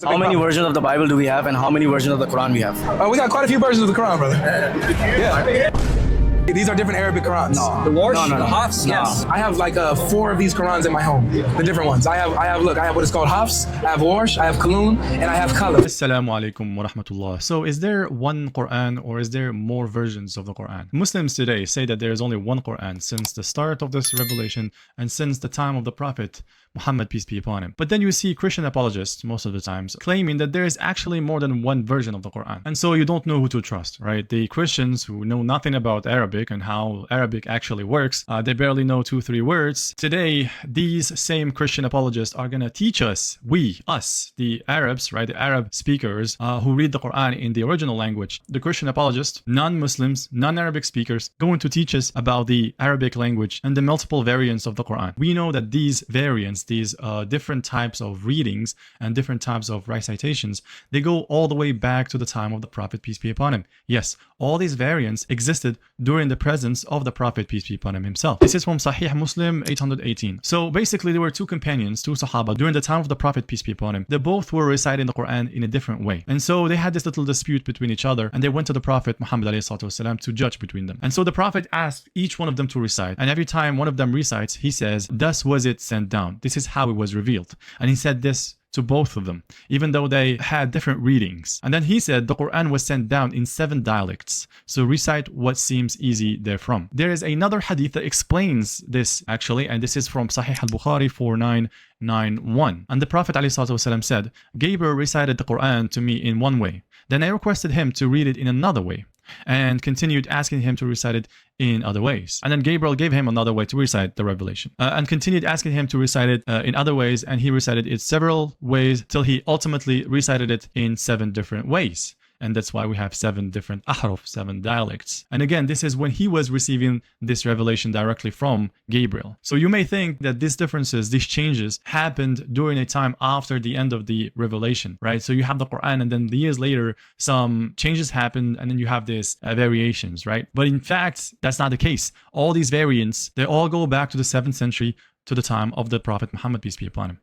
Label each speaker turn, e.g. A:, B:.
A: How many versions of the Bible do we have, and how many versions of the Quran we have?
B: We got quite a few versions of the Quran, brother. Yeah. These are different Arabic Qurans.
A: No.
C: The Warsh,
A: No.
C: the Hafs, yes.
B: I have like 4 of these Qurans in my home. The different ones. I have what is called Hafs, I have Warsh, I have Kalun, and I have Khalaf.
D: Assalamu alaikum wa rahmatullah. So is there one Quran or is there more versions of the Quran? Muslims today say that there is only one Quran since the start of this revelation and since the time of the Prophet Muhammad, peace be upon him. But then you see Christian apologists most of the times claiming that there is actually more than one version of the Quran. And so you don't know who to trust, right? The Christians who know nothing about Arabic and how Arabic actually works, they barely know 2-3 words. Today, these same Christian apologists are gonna teach us, us, the Arabs, right? The Arab speakers who read the Quran in the original language. The Christian apologists, non-Muslims, non-Arabic speakers, going to teach us about the Arabic language and the multiple variants of the Quran. We know that these variants, these different types of readings and different types of recitations, they go all the way back to the time of the Prophet, peace be upon him. Yes, all these variants existed during the presence of the Prophet, peace be upon him himself. This is from Sahih Muslim 818. So basically there were 2 companions, 2 Sahaba during the time of the Prophet, peace be upon him. They both were reciting the Quran in a different way. And so they had this little dispute between each other and they went to the Prophet Muhammad ﷺ to judge between them. And so the Prophet asked each one of them to recite. And every time one of them recites, he says, "Thus was it sent down. This is how it was revealed." And he said this to both of them, even though they had different readings. And then he said the Quran was sent down in 7 dialects. So recite what seems easy therefrom. There is another hadith that explains this actually, and this is from Sahih al-Bukhari 4991. And the Prophet ﷺ said, "Gabriel recited the Quran to me in one way. Then I requested him to read it in another way, and continued asking him to recite it in other ways. And then Gabriel gave him another way to recite the revelation, and continued asking him to recite it in other ways, and he recited it several ways till he ultimately recited it in 7 different ways. And that's why we have 7 different ahruf, 7 dialects. And again, this is when he was receiving this revelation directly from Gabriel. So you may think that these differences, these changes happened during a time after the end of the revelation, right? So you have the Quran and then years later, some changes happened and then you have these variations, right? But in fact, that's not the case. All these variants, they all go back to the 7th century, to the time of the Prophet Muhammad, peace be upon him.